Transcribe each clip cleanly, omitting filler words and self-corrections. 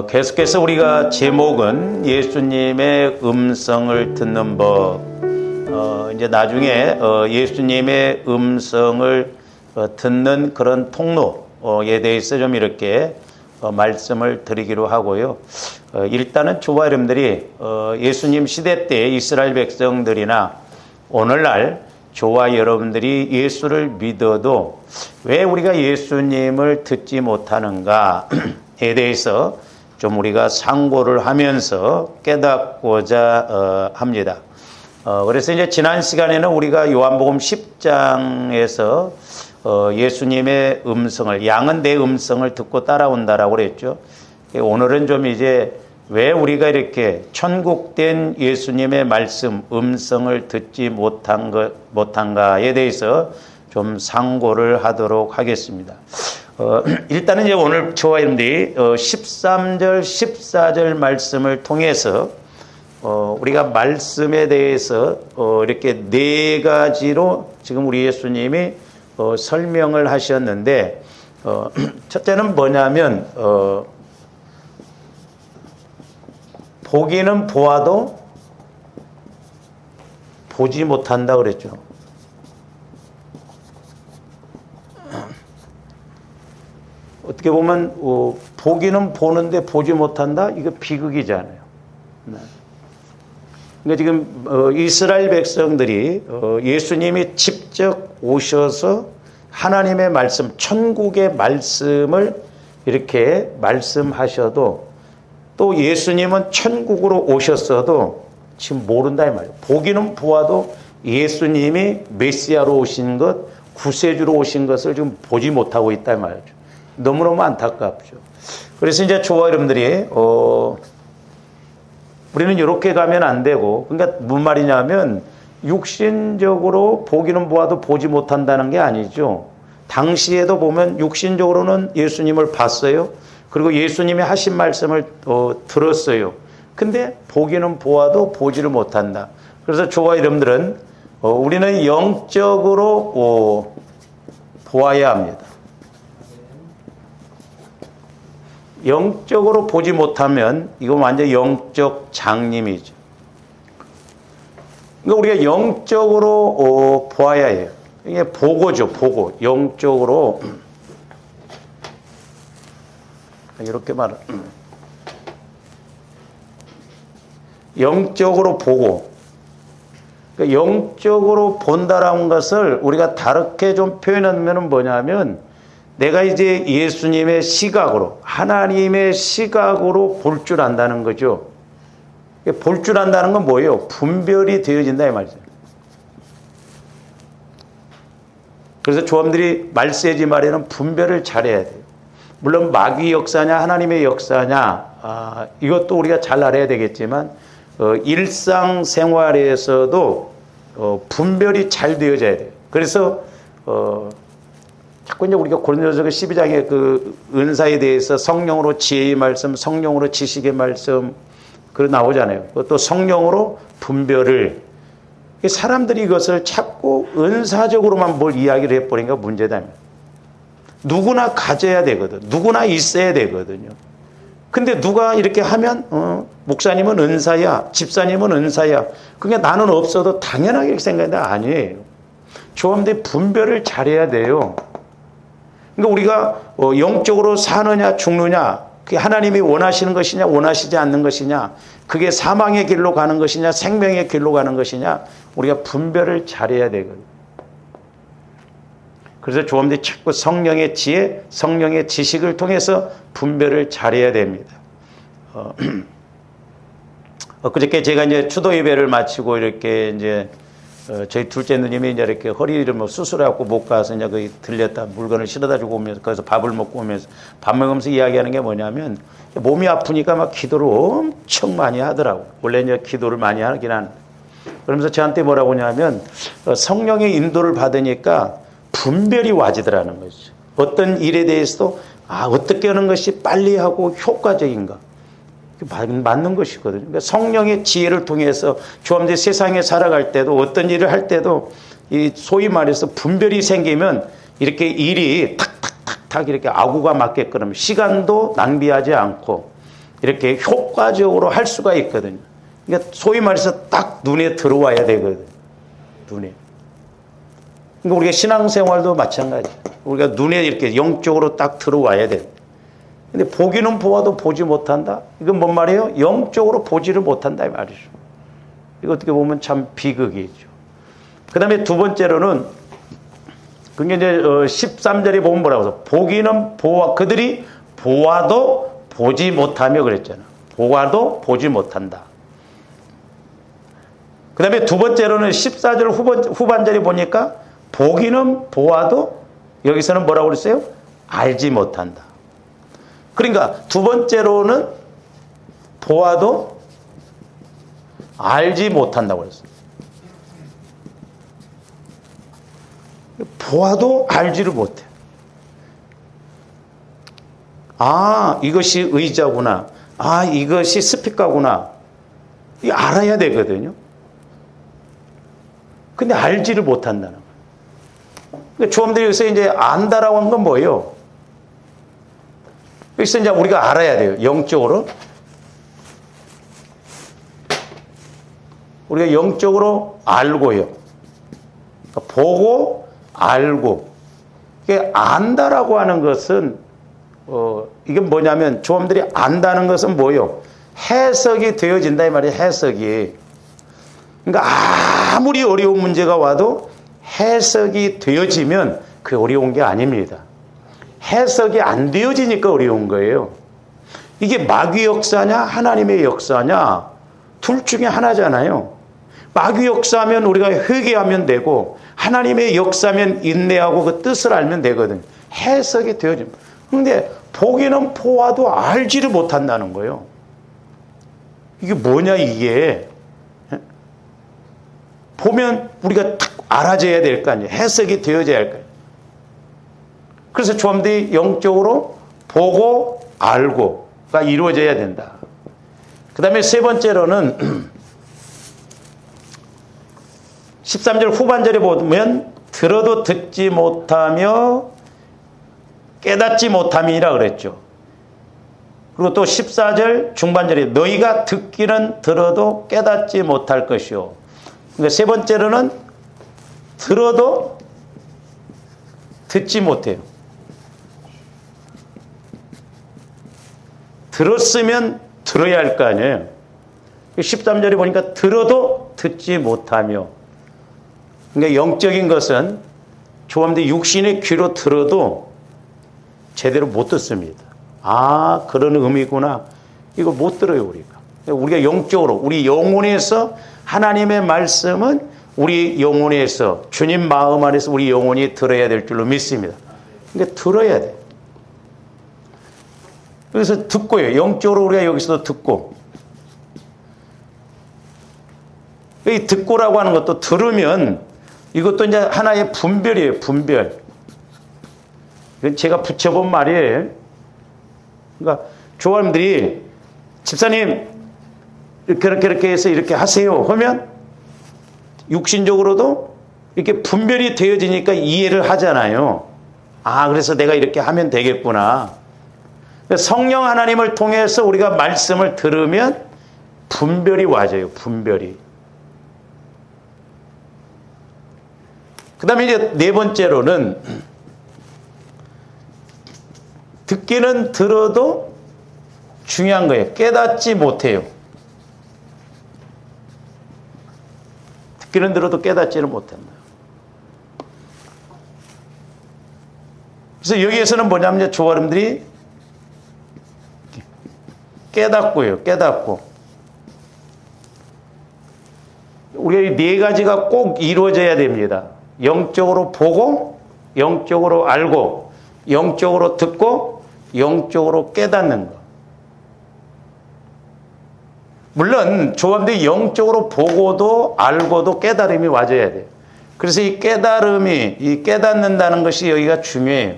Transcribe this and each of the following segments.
계속해서 우리가 제목은 예수님의 음성을 듣는 법. 이제 나중에 예수님의 음성을 듣는 그런 통로에 대해서 좀 이렇게 말씀을 드리기로 하고요. 일단은 저와 여러분들이 예수님 시대 때 이스라엘 백성들이나 오늘날 저와 여러분들이 예수를 믿어도 왜 우리가 예수님을 듣지 못하는가에 대해서 좀 우리가 상고를 하면서 깨닫고자 합니다. 그래서 이제 지난 시간에는 우리가 요한복음 10장에서 예수님의 음성을, 양은 내 음성을 듣고 따라온다라고 그랬죠. 오늘은 좀 이제 왜 우리가 이렇게 천국된 예수님의 말씀, 음성을 듣지 못한가에 대해서 좀 상고를 하도록 하겠습니다. 일단은 이제 오늘 저와 여러분들이 13절, 14절 말씀을 통해서 우리가 말씀에 대해서 이렇게 네 가지로 지금 우리 예수님이 설명을 하셨는데, 첫째는 뭐냐면 보기는 보아도 보지 못한다 그랬죠. 어떻게 보면 보기는 보는데 보지 못한다? 이거 비극이잖아요. 그러니까 지금 이스라엘 백성들이 예수님이 직접 오셔서 하나님의 말씀, 천국의 말씀을 이렇게 말씀하셔도 또 예수님은 천국으로 오셨어도 지금 모른다 이 말이에요. 보기는 보아도 예수님이 메시아로 오신 것, 구세주로 오신 것을 지금 보지 못하고 있다 이 말이죠. 너무너무 안타깝죠. 그래서 이제 저와 여러분들이 우리는 이렇게 가면 안 되고, 그러니까 무슨 말이냐면 육신적으로 보기는 보아도 보지 못한다는 게 아니죠. 당시에도 보면 육신적으로는 예수님을 봤어요. 그리고 예수님이 하신 말씀을 들었어요. 근데 보기는 보아도 보지를 못한다. 그래서 저와 여러분들은 우리는 영적으로 보아야 합니다. 영적으로 보지 못하면 이건 완전 영적 장님이죠. 그러니까 우리가 영적으로 보아야 해요. 이게 보고죠, 보고. 영적으로 이렇게 말은 영적으로 보고. 그러니까 영적으로 본다라는 것을 우리가 다르게 좀 표현하면 뭐냐면, 내가 이제 예수님의 시각으로, 하나님의 시각으로 볼 줄 안다는 거죠. 볼 줄 안다는 건 뭐예요? 분별이 되어진다 이 말이죠. 그래서 조함들이 말세지 말에는 분별을 잘해야 돼요. 물론 마귀 역사냐 하나님의 역사냐 이것도 우리가 잘 알아야 되겠지만 일상생활에서도 분별이 잘 되어져야 돼요. 그래서 자꾸 이제 우리가 고린도전서 12장의 그 은사에 대해서 성령으로 지혜의 말씀, 성령으로 지식의 말씀 그 나오잖아요. 또 성령으로 분별을, 사람들이 이것을 자꾸 은사적으로만 뭘 이야기를 해버리니까 문제다. 누구나 가져야 되거든. 누구나 있어야 되거든요. 근데 누가 이렇게 하면 목사님은 은사야, 집사님은 은사야. 그러니까 나는 없어도 당연하게 이렇게 생각하는데 아니에요. 조함들 분별을 잘해야 돼요. 그러니까 우리가 영적으로 사느냐 죽느냐, 그게 하나님이 원하시는 것이냐 원하시지 않는 것이냐, 그게 사망의 길로 가는 것이냐 생명의 길로 가는 것이냐, 우리가 분별을 잘해야 되거든요. 그래서 조함들이 자꾸 성령의 지혜, 성령의 지식을 통해서 분별을 잘해야 됩니다. 그저께 제가 이제 추도 예배를 마치고 이렇게 이제 저희 둘째 누님이 이제 이렇게 허리를 뭐 수술해갖고 못 가서 이제 거기 들렸다 물건을 실어다 주고 오면서 거기서 밥을 먹고 오면서 밥 먹으면서 이야기하는 게 뭐냐면, 몸이 아프니까 막 기도를 엄청 많이 하더라고. 원래 이제 기도를 많이 하긴 하는데. 그러면서 저한테 뭐라고 하냐면 성령의 인도를 받으니까 분별이 와지더라는 거죠. 어떤 일에 대해서도 어떻게 하는 것이 빨리 하고 효과적인가. 맞는 것이거든요. 그러니까 성령의 지혜를 통해서 조함들 세상에 살아갈 때도 어떤 일을 할 때도 이 소위 말해서 분별이 생기면 이렇게 일이 탁탁탁탁 이렇게 아구가 맞게끔 시간도 낭비하지 않고 이렇게 효과적으로 할 수가 있거든요. 그러니까 소위 말해서 딱 눈에 들어와야 되거든요. 눈에. 그러니까 우리가 신앙생활도 마찬가지예요. 우리가 눈에 이렇게 영적으로 딱 들어와야 돼요. 근데 보기는 보아도 보지 못한다? 이건 뭔 말이에요? 영적으로 보지를 못한다 이 말이죠. 이거 어떻게 보면 참 비극이죠. 그 다음에 두 번째로는 그게 이제 13절에 보면 뭐라고 해서 보기는 보아 그들이 보아도 보지 못하며 그랬잖아. 보아도 보지 못한다. 그 다음에 두 번째로는 14절 후반절에 보니까 보기는 보아도 여기서는 뭐라고 그랬어요? 알지 못한다. 그러니까 두 번째로는 보아도 알지 못한다고 그랬어요. 보아도 알지를 못해. 아, 이것이 의자구나. 아, 이것이 스피커구나. 이거 알아야 되거든요. 근데 알지를 못한다는 거예요. 그러니까 조험들이 여기서 이제 안다라고 한 건 뭐예요? 여기서 이제 우리가 알아야 돼요. 영적으로. 우리가 영적으로 알고요. 그러니까 보고 알고. 이게 안다라고 하는 것은 이게 뭐냐면 조험들이 안다는 것은 뭐예요? 해석이 되어진다 이 말이에요. 해석이. 그러니까 아무리 어려운 문제가 와도 해석이 되어지면 그게 어려운 게 아닙니다. 해석이 안 되어지니까 어려운 거예요. 이게 마귀 역사냐 하나님의 역사냐 둘 중에 하나잖아요. 마귀 역사하면 우리가 회개하면 되고 하나님의 역사면 인내하고 그 뜻을 알면 되거든요. 해석이 되어집니다. 그런데 보기는 보아도 알지를 못한다는 거예요. 이게 뭐냐 이게. 보면 우리가 딱 알아져야 될 거 아니에요. 해석이 되어져야 할 거예요. 그래서 조함들이 영적으로 보고 알고가 이루어져야 된다. 그 다음에 세 번째로는 13절 후반절에 보면 들어도 듣지 못하며 깨닫지 못함이라 그랬죠. 그리고 또 14절 중반절에 너희가 듣기는 들어도 깨닫지 못할 것이요. 그러니까 세 번째로는 들어도 듣지 못해요. 들었으면 들어야 할 거 아니에요. 13절에 보니까 들어도 듣지 못하며. 그러니까 영적인 것은 조함대 육신의 귀로 들어도 제대로 못 듣습니다. 아, 그런 의미구나. 이거 못 들어요, 우리가. 우리가 영적으로, 우리 영혼에서 하나님의 말씀은 우리 영혼에서, 주님 마음 안에서 우리 영혼이 들어야 될 줄로 믿습니다. 그러니까 들어야 돼. 그래서 듣고요. 영적으로 우리가 여기서도 듣고. 이 듣고라고 하는 것도 들으면 이것도 이제 하나의 분별이에요. 분별. 이건 제가 붙여본 말이에요. 그러니까 조원들이 집사님 이렇게 해서 이렇게 하세요 하면 육신적으로도 이렇게 분별이 되어지니까 이해를 하잖아요. 아, 그래서 내가 이렇게 하면 되겠구나. 성령 하나님을 통해서 우리가 말씀을 들으면 분별이 와져요. 분별이. 그 다음에 이제 네 번째로는 듣기는 들어도 중요한 거예요. 깨닫지 못해요. 듣기는 들어도 깨닫지를 못한다. 그래서 여기에서는 뭐냐면 조아름들이 깨닫고요. 깨닫고. 우리가 네 가지가 꼭 이루어져야 됩니다. 영적으로 보고, 영적으로 알고, 영적으로 듣고, 영적으로 깨닫는 것. 물론 조합들이 영적으로 보고도 알고도 깨달음이 와줘야 돼요. 그래서 이 깨달음이, 이 깨닫는다는 것이 여기가 중요해요.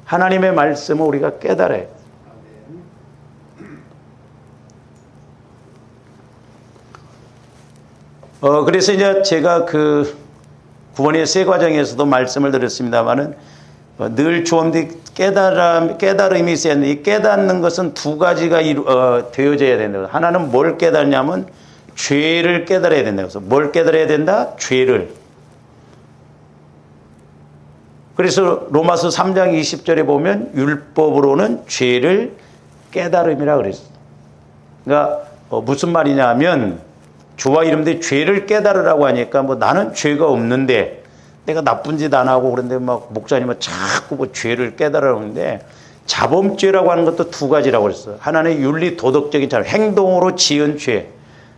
하나님의 말씀을 우리가 깨달아야 돼요. 그래서 이제 제가 그 구원의 세 과정에서도 말씀을 드렸습니다만은 늘 조언들이 깨달음이 있어야 되는데, 이 깨닫는 것은 두 가지가 되어져야 된다. 하나는 뭘 깨닫냐면 죄를 깨달아야 된다. 그래서 뭘 깨달아야 된다? 죄를. 그래서 로마서 3장 20절에 보면 율법으로는 죄를 깨달음이라 그랬어요. 그러니까 무슨 말이냐 하면, 주와 이름대 죄를 깨달으라고 하니까 뭐 나는 죄가 없는데 내가 나쁜 짓 안 하고 그런데 막 목사님은 자꾸 뭐 죄를 깨달으는데, 자범죄라고 하는 것도 두 가지라고 그랬어요. 하나는 윤리 도덕적인 잘 행동으로 지은 죄.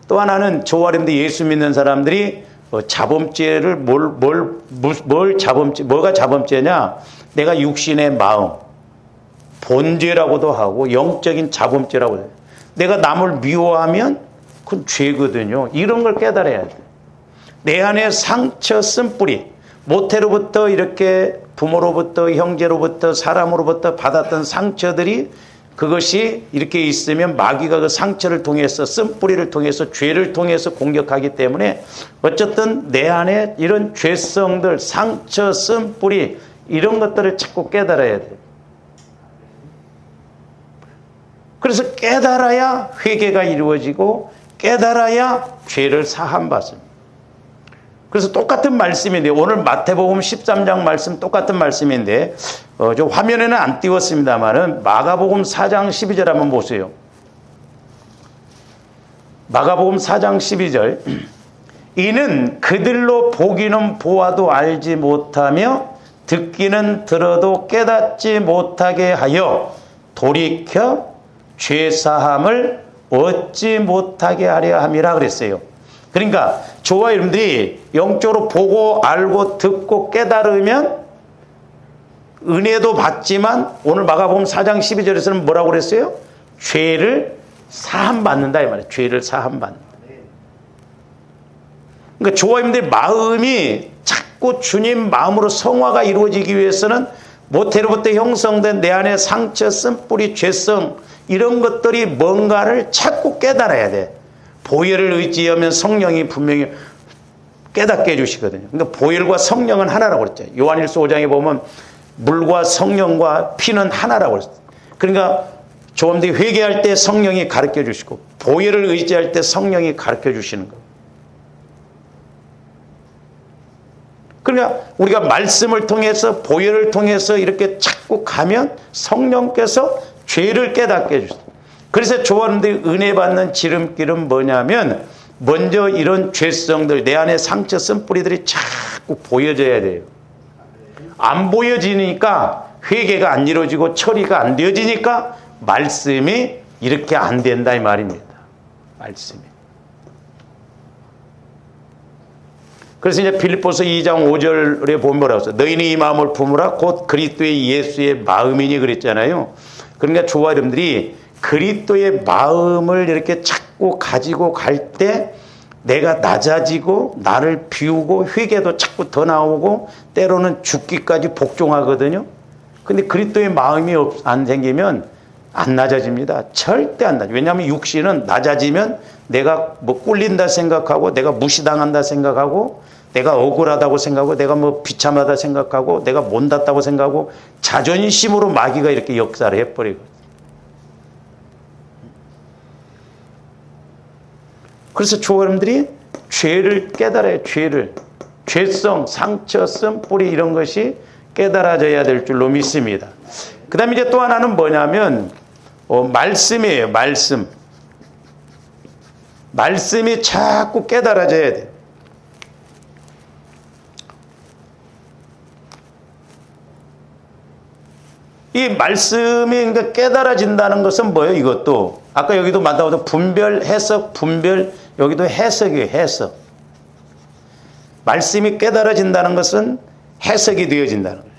또 하나는 저와 이름대 예수 믿는 사람들이 자범죄를 뭐가 자범죄냐? 내가 육신의 마음, 본죄라고도 하고 영적인 자범죄라고 해요. 내가 남을 미워하면 그건 죄거든요. 이런 걸 깨달아야 돼. 내 안에 상처 쓴뿌리, 모태로부터 이렇게 부모로부터 형제로부터 사람으로부터 받았던 상처들이, 그것이 이렇게 있으면 마귀가 그 상처를 통해서 쓴뿌리를 통해서 죄를 통해서 공격하기 때문에 어쨌든 내 안에 이런 죄성들, 상처, 쓴뿌리 이런 것들을 자꾸 깨달아야 돼요. 그래서 깨달아야 회개가 이루어지고 깨달아야 죄를 사함받습니다. 그래서 똑같은 말씀인데, 오늘 마태복음 13장 말씀 똑같은 말씀인데, 저 화면에는 안 띄웠습니다만은 마가복음 4장 12절 한번 보세요. 마가복음 4장 12절. 이는 그들로 보기는 보아도 알지 못하며 듣기는 들어도 깨닫지 못하게 하여 돌이켜 죄사함을 얻지 못하게 하려 함이라 그랬어요. 그러니까 저와 여러분들이 영적으로 보고 알고 듣고 깨달으면 은혜도 받지만, 오늘 마가복음 4장 12절에서는 뭐라고 그랬어요? 죄를 사함받는다 이 말이에요. 죄를 사함받는다. 그러니까 저와 여러분들의 마음이 자꾸 주님 마음으로 성화가 이루어지기 위해서는 모태로부터 형성된 내 안에 상처, 쓴뿌리, 죄성 이런 것들이 뭔가를 자꾸 깨달아야 돼. 보혈을 의지하면 성령이 분명히 깨닫게 해주시거든요. 그러니까 보혈과 성령은 하나라고 그랬죠. 요한일서 5장에 보면 물과 성령과 피는 하나라고 그랬어요. 그러니까 조금들이 회개할 때 성령이 가르쳐 주시고, 보혈을 의지할 때 성령이 가르쳐 주시는 거예요. 그러니까 우리가 말씀을 통해서, 보혈을 통해서 이렇게 자꾸 가면 성령께서 죄를 깨닫게 해주세요. 그래서 저와는데 은혜 받는 지름길은 뭐냐면, 먼저 이런 죄성들, 내 안에 상처 쓴뿌리들이 자꾸 보여져야 돼요. 안 보여지니까 회개가 안 이루어지고 처리가 안 되어지니까 말씀이 이렇게 안 된다 이 말입니다. 말씀이. 그래서 이제 빌립보서 2장 5절에 보면 뭐라고 써요? 너희는 이 마음을 품으라 곧 그리스도의 예수의 마음이니 그랬잖아요. 그러니까 저와 여러분들이 그리스도의 마음을 이렇게 자꾸 가지고 갈 때 내가 낮아지고 나를 비우고 회개도 자꾸 더 나오고 때로는 죽기까지 복종하거든요. 근데 그리스도의 마음이 안 생기면 안 낮아집니다. 절대 안 낮아요. 왜냐하면 육신은 낮아지면 내가 뭐 꿀린다 생각하고, 내가 무시당한다 생각하고, 내가 억울하다고 생각하고, 내가 뭐 비참하다 생각하고, 내가 못났다고 생각하고, 자존심으로 마귀가 이렇게 역사를 해버리거든요. 그래서 여러분들이 죄를 깨달아야, 죄성, 상처, 쓴뿌리 이런 것이 깨달아져야 될 줄로 믿습니다. 그 다음에 이제 또 하나는 뭐냐면 말씀이에요. 말씀이 자꾸 깨달아져야 돼요. 이 말씀이 그러니까 깨달아진다는 것은 뭐예요? 이것도 아까 여기도 만나보던 분별, 해석, 분별, 여기도 해석이에요. 해석. 말씀이 깨달아진다는 것은 해석이 되어진다는 거예요.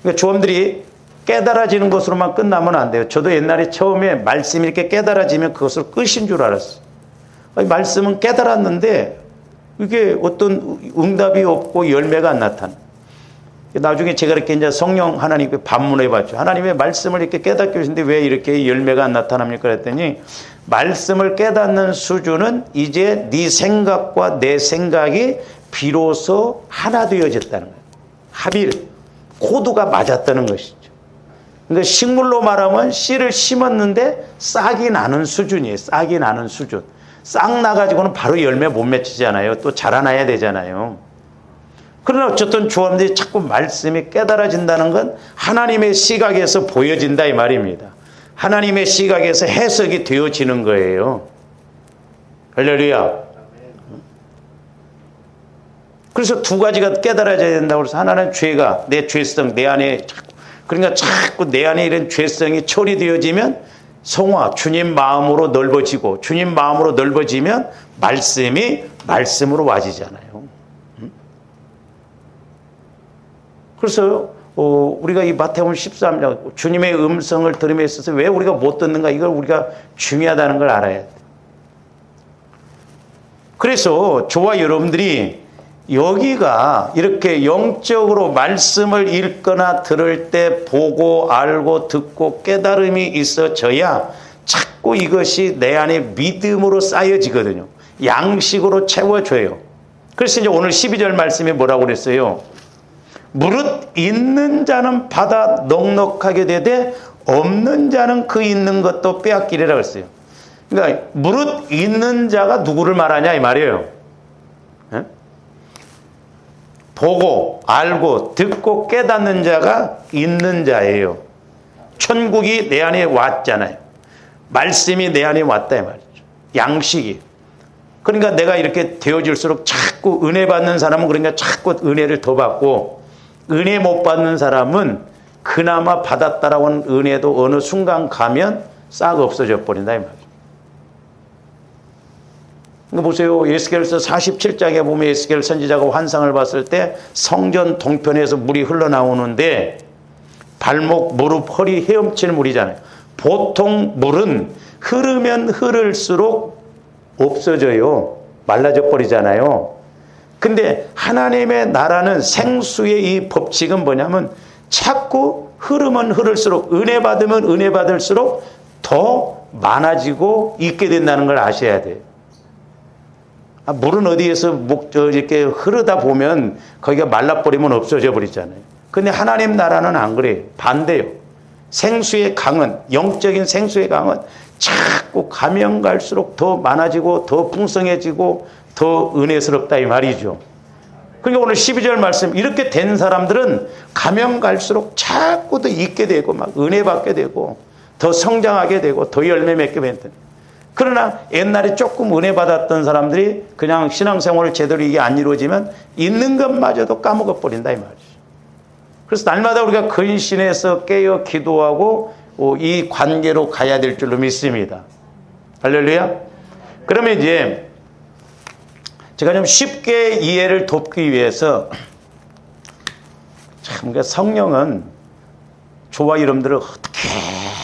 그러니까 조언들이 깨달아지는 것으로만 끝나면 안 돼요. 저도 옛날에 처음에 말씀이 이렇게 깨달아지면 그것을 끝인 줄 알았어요. 말씀은 깨달았는데 이게 어떤 응답이 없고 열매가 안 나타나. 나중에 제가 이렇게 이제 성령 하나님께 반문해 봤죠. 하나님의 말씀을 이렇게 깨닫게 하시는데 왜 이렇게 열매가 안 나타납니까? 그랬더니 말씀을 깨닫는 수준은 이제 네 생각과 내 생각이 비로소 하나 되어졌다는 거예요. 합일. 코드가 맞았다는 것이죠. 그러니까 식물로 말하면 씨를 심었는데 싹이 나는 수준이에요. 싹이 나는 수준. 싹 나가지고는 바로 열매 못 맺히잖아요. 또 자라나야 되잖아요. 그러나 어쨌든 주님들이 자꾸 말씀이 깨달아진다는 건 하나님의 시각에서 보여진다 이 말입니다. 하나님의 시각에서 해석이 되어지는 거예요. 할렐루야. 그래서 두 가지가 깨달아져야 된다고 해서 하나는 죄가 내 죄성 내 안에 그러니까 자꾸 내 안에 이런 죄성이 처리되어지면 성화 주님 마음으로 넓어지고 주님 마음으로 넓어지면 말씀이 말씀으로 와지잖아요. 그래서 우리가 이 마태복음 13장 주님의 음성을 들음에 있어서 왜 우리가 못 듣는가 이걸 우리가 중요하다는 걸 알아야 돼. 그래서 저와 여러분들이 여기가 이렇게 영적으로 말씀을 읽거나 들을 때 보고 알고 듣고 깨달음이 있어져야 자꾸 이것이 내 안에 믿음으로 쌓여지거든요. 양식으로 채워줘요. 그래서 이제 오늘 12절 말씀에 뭐라고 그랬어요? 무릇 있는 자는 받아 넉넉하게 되되 없는 자는 그 있는 것도 빼앗기리라 그랬어요. 그러니까 무릇 있는 자가 누구를 말하냐 이 말이에요. 에? 보고 알고 듣고 깨닫는 자가 있는 자예요. 천국이 내 안에 왔잖아요. 말씀이 내 안에 왔다 이 말이죠. 양식이. 그러니까 내가 이렇게 되어질수록 자꾸 은혜 받는 사람은 그러니까 자꾸 은혜를 더 받고 은혜 못 받는 사람은 그나마 받았다라고 하는 은혜도 어느 순간 가면 싹 없어져 버린다 이 말이죠. 그러니까 보세요. 에스겔서 47장에 보면 에스겔 선지자가 환상을 봤을 때 성전 동편에서 물이 흘러나오는데 발목, 무릎, 허리 헤엄칠 물이잖아요. 보통 물은 흐르면 흐를수록 없어져요. 말라져 버리잖아요. 근데 하나님의 나라는 생수의 이 법칙은 뭐냐면 자꾸 흐르면 흐를수록 은혜 받으면 은혜 받을수록 더 많아지고 있게 된다는 걸 아셔야 돼요. 물은 어디에서 이렇게 흐르다 보면 거기가 말라버리면 없어져 버리잖아요. 근데 하나님 나라는 안 그래요. 반대요. 생수의 강은 영적인 생수의 강은 자꾸 가면 갈수록 더 많아지고 더 풍성해지고 더 은혜스럽다 이 말이죠. 그러니까 오늘 12절 말씀 이렇게 된 사람들은 가면 갈수록 자꾸 더 있게 되고 막 은혜 받게 되고 더 성장하게 되고 더 열매 맺게 되는. 그러나 옛날에 조금 은혜 받았던 사람들이 그냥 신앙생활을 제대로 이게 안 이루어지면 있는 것마저도 까먹어 버린다 이 말이죠. 그래서 날마다 우리가 근신해서 깨어 기도하고 이 관계로 가야 될 줄로 믿습니다. 할렐루야. 그러면 이제 제가 좀 쉽게 이해를 돕기 위해서 참 성령은 저와 여러분들을 어떻게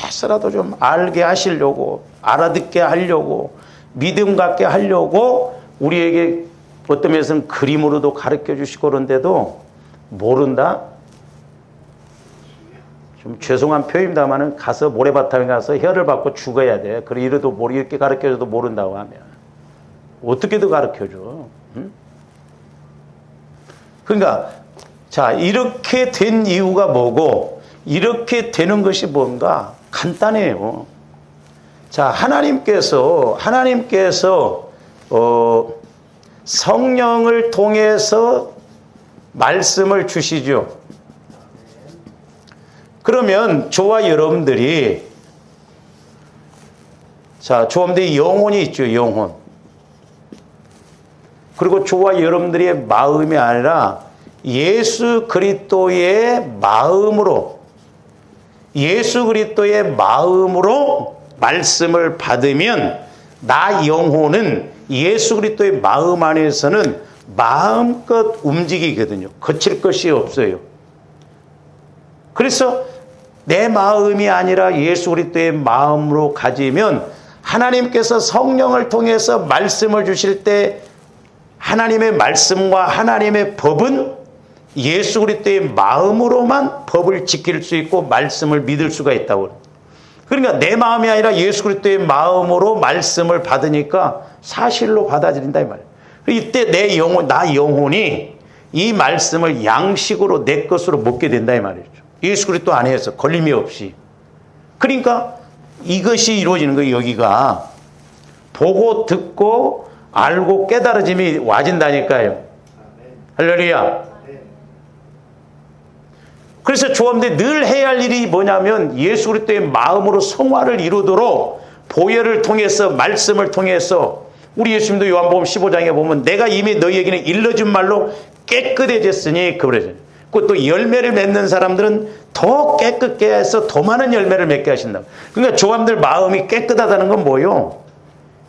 해서라도 좀 알게 하시려고 알아듣게 하려고 믿음 갖게 하려고 우리에게 어떤 면에서는 그림으로도 가르쳐 주시고 그런데도 모른다? 좀 죄송한 표현입니다만 가서 모래바탕에 가서 혀를 받고 죽어야 돼. 그래 이래도 이렇게 가르쳐줘도 모른다고 하면 어떻게든 가르쳐줘. 응? 그러니까 자 이렇게 된 이유가 뭐고 이렇게 되는 것이 뭔가 간단해요. 자 하나님께서 성령을 통해서 말씀을 주시죠. 그러면 저와 여러분들이 영혼이 있죠. 영혼. 그리고 저와 여러분들의 마음이 아니라 예수 그리스도의 마음으로 말씀을 받으면 나 영혼은 예수 그리스도의 마음 안에서는 마음껏 움직이거든요. 거칠 것이 없어요. 그래서 내 마음이 아니라 예수 그리스도의 마음으로 가지면 하나님께서 성령을 통해서 말씀을 주실 때 하나님의 말씀과 하나님의 법은 예수 그리스도의 마음으로만 법을 지킬 수 있고 말씀을 믿을 수가 있다고. 그러니까 내 마음이 아니라 예수 그리스도의 마음으로 말씀을 받으니까 사실로 받아들인다 이 말이에요. 이때 나 영혼이 이 말씀을 양식으로 내 것으로 먹게 된다 이 말이죠. 예수 그리스도 안에서 걸림이 없이. 그러니까 이것이 이루어지는 거예요. 여기가 보고 듣고 알고 깨달아짐이 와진다니까요. 할렐루야. 그래서 조합대 늘 해야 할 일이 뭐냐면 예수 그리스도의 마음으로 성화를 이루도록 보혈을 통해서 말씀을 통해서 우리 예수님도 요한복음 15장에 보면 내가 이미 너희에게는 일러준 말로 깨끗해졌으니 그러죠. 또 열매를 맺는 사람들은 더 깨끗게 해서 더 많은 열매를 맺게 하신다. 그러니까 조합들 마음이 깨끗하다는 건 뭐예요?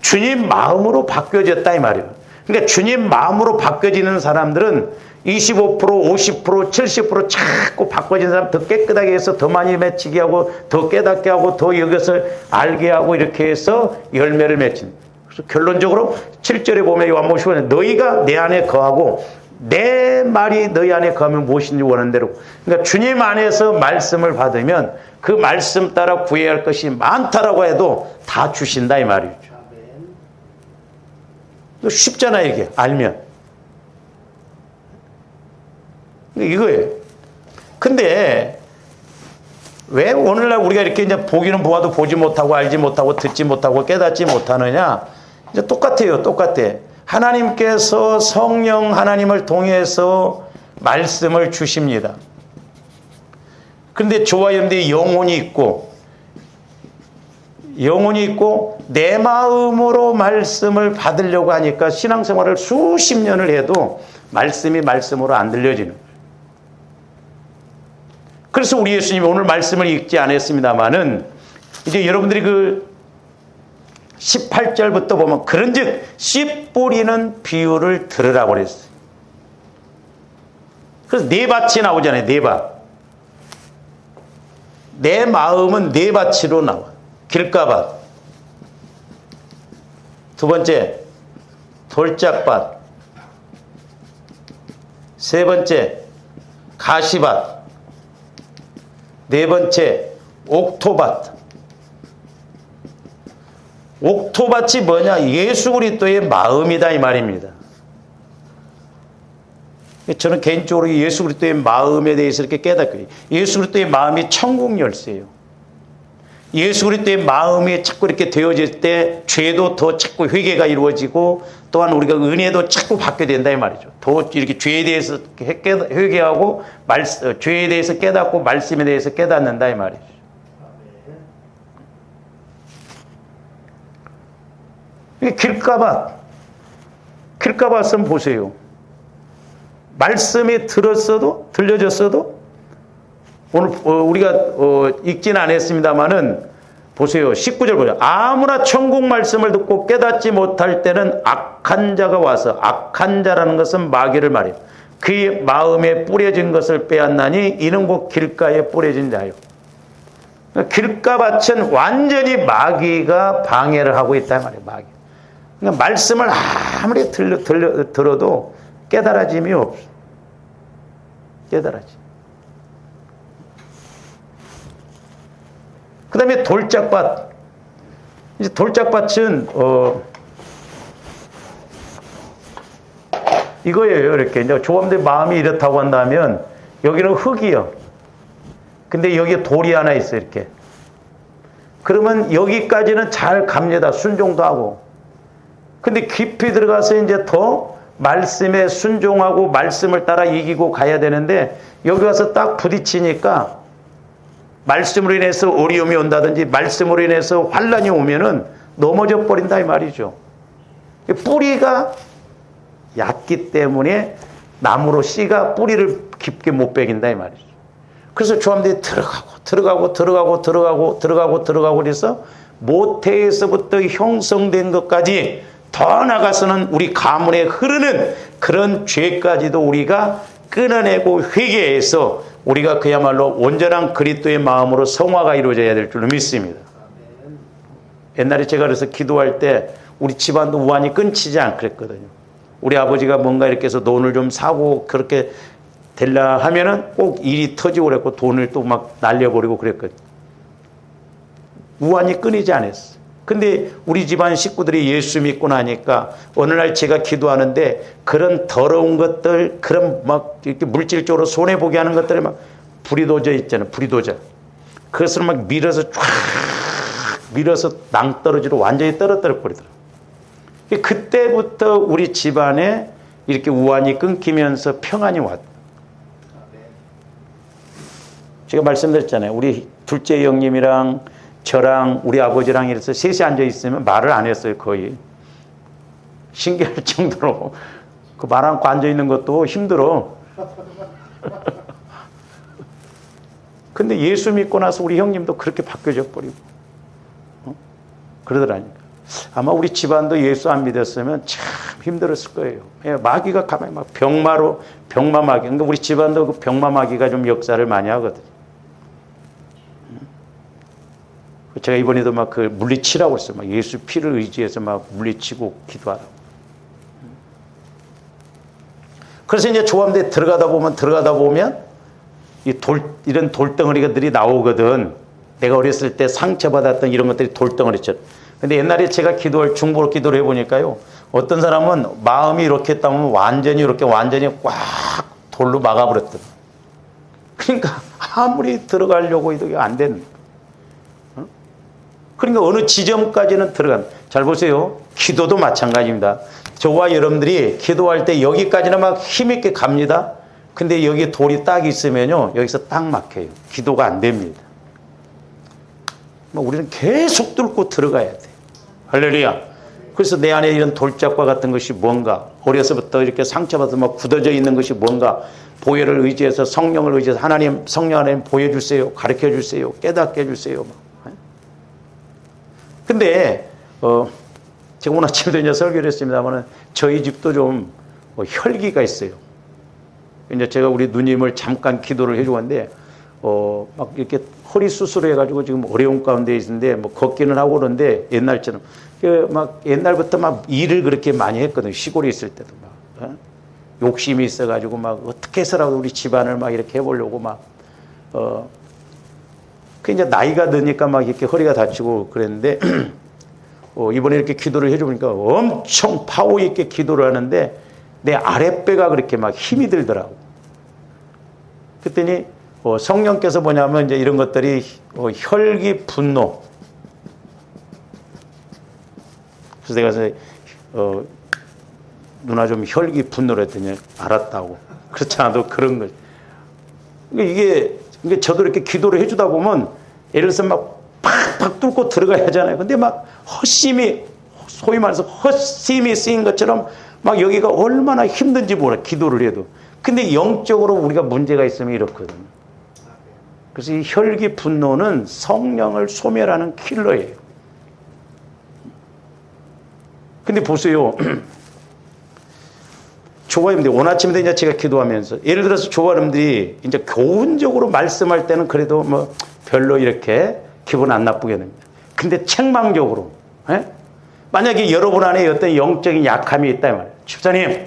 주님 마음으로 바뀌어졌다 이 말이에요. 그러니까 주님 마음으로 바뀌어지는 사람들은 25%, 50%, 70% 자꾸 바꿔진 사람 더 깨끗하게 해서 더 많이 맺히게 하고 더 깨닫게 하고 더 이것을 알게 하고 이렇게 해서 열매를 맺힌. 그래서 결론적으로 7절에 보면 요한복음 15장에 너희가 내 안에 거하고 내 말이 너희 안에 거하면 무엇인지 원하는 대로. 그러니까 주님 안에서 말씀을 받으면 그 말씀 따라 구해야 할 것이 많다라고 해도 다 주신다 이 말이죠. 쉽잖아요 이게 알면. 이거예요. 근데 왜 오늘날 우리가 이렇게 이제 보기는 보아도 보지 못하고 알지 못하고 듣지 못하고 깨닫지 못하느냐? 이제 똑같아요. 똑같아. 하나님께서 성령 하나님을 통해서 말씀을 주십니다. 그런데 저와 여러분들이 영혼이 있고 내 마음으로 말씀을 받으려고 하니까 신앙생활을 수십 년을 해도 말씀이 말씀으로 안 들려지는 거예요. 그래서 우리 예수님이 오늘 말씀을 읽지 않았습니다만은 이제 여러분들이 그 18절부터 보면 그런즉 씨 뿌리는 비유를 들으라고 그랬어요. 그래서 네 밭이 나오잖아요. 네 밭. 내 마음은 네 밭으로 나와. 길가밭. 두 번째 돌짝밭. 세 번째 가시밭. 네 번째 옥토밭. 옥토밭이 뭐냐? 예수 그리스도의 마음이다 이 말입니다. 저는 개인적으로 예수 그리스도의 마음에 대해서 이렇게 깨닫고요. 예수 그리스도의 마음이 천국 열쇠예요. 예수 그리스도의 마음이 자꾸 이렇게 되어질 때 죄도 더 자꾸 회개가 이루어지고 또한 우리가 은혜도 자꾸 받게 된다 이 말이죠. 더 이렇게 죄에 대해서 회개하고 죄에 대해서 깨닫고 말씀에 대해서 깨닫는다 이 말이죠. 길가밭은 보세요. 말씀이 들려졌어도 오늘 우리가 읽지는 않았습니다만은 보세요. 19절 보세요. 아무나 천국 말씀을 듣고 깨닫지 못할 때는 악한 자가 와서, 악한 자라는 것은 마귀를 말해요. 그의 마음에 뿌려진 것을 빼앗나니 이는 곧 길가에 뿌려진 자요. 길가밭은 완전히 마귀가 방해를 하고 있단 말이에요. 마귀. 그러니까 말씀을 아무리 들어도 깨달아짐이 없어. 깨달아짐. 그 다음에 돌짝밭. 이제 돌짝밭은, 이거예요. 이렇게. 이제 조합대 마음이 이렇다고 한다면, 여기는 흙이요. 근데 여기에 돌이 하나 있어요. 이렇게. 그러면 여기까지는 잘 갑니다. 순종도 하고. 근데 깊이 들어가서 이제 더 말씀에 순종하고 말씀을 따라 이기고 가야 되는데, 여기 와서 딱 부딪히니까, 말씀으로 인해서 어려움이 온다든지 말씀으로 인해서 환란이 오면은 넘어져 버린다 이 말이죠. 뿌리가 얕기 때문에 나무로 씨가 뿌리를 깊게 못 베긴다 이 말이죠. 그래서 조합들이 들어가고 그래서 모태에서부터 형성된 것까지 더 나가서는 우리 가문에 흐르는 그런 죄까지도 우리가 끊어내고 회개해서 우리가 그야말로 온전한 그리스도의 마음으로 성화가 이루어져야 될 줄로 믿습니다. 옛날에 제가 그래서 기도할 때 우리 집안도 우환이 끊치지 않겠거든요. 우리 아버지가 뭔가 이렇게 해서 돈을 좀 사고 그렇게 되려 하면은 꼭 일이 터지고 그랬고 돈을 또 막 날려버리고 그랬거든요. 우환이 끊이지 않았어. 근데 우리 집안 식구들이 예수 믿고 나니까 어느 날 제가 기도하는데 그런 더러운 것들, 그런 막 이렇게 물질적으로 손해보게 하는 것들이 막 불이 도져 있잖아요. 불이 도져. 그것을 막 밀어서 쫙 밀어서 낭떠러지로 완전히 떨어뜨려 버리더라고요. 그때부터 우리 집안에 이렇게 우환이 끊기면서 평안이 왔다. 제가 말씀드렸잖아요. 우리 둘째 형님이랑 저랑 우리 아버지랑 이래서 셋이 앉아 있으면 말을 안 했어요. 거의. 신기할 정도로. 그 말 않고 앉아 있는 것도 힘들어. 근데 예수 믿고 나서 우리 형님도 그렇게 바뀌어져 버리고. 그러더라니까. 아마 우리 집안도 예수 안 믿었으면 참 힘들었을 거예요. 마귀가 가만히 막 병마마귀. 그러니까 우리 집안도 그 병마마귀가 좀 역사를 많이 하거든요. 제가 이번에도 막 그 물리치라고 했어요. 막 예수 피를 의지해서 막 물리치고 기도하라고. 그래서 이제 조함대에 들어가다 보면 이런 돌덩어리들이 나오거든. 내가 어렸을 때 상처받았던 이런 것들이 돌덩어리죠. 근데 옛날에 제가 중보로 기도를 해보니까요. 어떤 사람은 마음이 이렇게 했다면 완전히 꽉 돌로 막아버렸더라. 그러니까 아무리 들어가려고 해도 안 되는 거예요. 그러니까 어느 지점까지는 들어간. 잘 보세요. 기도도 마찬가지입니다. 저와 여러분들이 기도할 때 여기까지는 막 힘있게 갑니다. 근데 여기 돌이 딱 있으면요. 여기서 딱 막혀요. 기도가 안 됩니다. 우리는 계속 뚫고 들어가야 돼. 할렐루야. 그래서 내 안에 이런 돌짝과 같은 것이 뭔가, 어려서부터 이렇게 상처받아서 막 굳어져 있는 것이 뭔가, 보혈을 의지해서 성령을 의지해서 하나님, 성령 하나님 보여주세요. 가르쳐 주세요. 깨닫게 해주세요. 근데 제가 오늘 아침에도 이제 설교를 했습니다만 저희 집도 좀 혈기가 있어요. 이제 제가 우리 누님을 잠깐 기도를 해주고 왔는데 막 이렇게 허리 수술을 해가지고 지금 어려운 가운데 있는데 뭐 걷기는 하고 그러는데 옛날처럼 막 옛날부터 막 일을 그렇게 많이 했거든요. 시골에 있을 때도 막 욕심이 있어가지고 막 어떻게 해서라도 우리 집안을 막 이렇게 해보려고 막 그 이제 나이가 드니까 막 이렇게 허리가 다치고 그랬는데 이번에 이렇게 기도를 해주니까 엄청 파워 있게 기도를 하는데 내 아랫배가 그렇게 막 힘이 들더라고. 그랬더니 성령께서 뭐냐면 이제 이런 것들이 혈기, 분노. 그래서 내가 누나 좀 혈기, 분노를 했더니 알았다고. 그렇지 않아도 그런 거지. 그러니까 이게 저도 이렇게 기도를 해주다 보면 예를 들어서 막 팍팍 뚫고 들어가야 하잖아요. 근데 막 소위 말해서 헛심이 쓰인 것처럼 막 여기가 얼마나 힘든지 몰라. 기도를 해도. 근데 영적으로 우리가 문제가 있으면 이렇거든요. 그래서 이 혈기 분노는 성령을 소멸하는 킬러예요. 근데 보세요. 조화님들 오늘 아침에 이제 제가 기도하면서 예를 들어서 조화님들이 이제 교훈적으로 말씀할 때는 그래도 뭐 별로 이렇게 기분 안 나쁘게 됩니다. 근데 책망적으로 만약에 여러분 안에 어떤 영적인 약함이 있다 말이에요. 집사님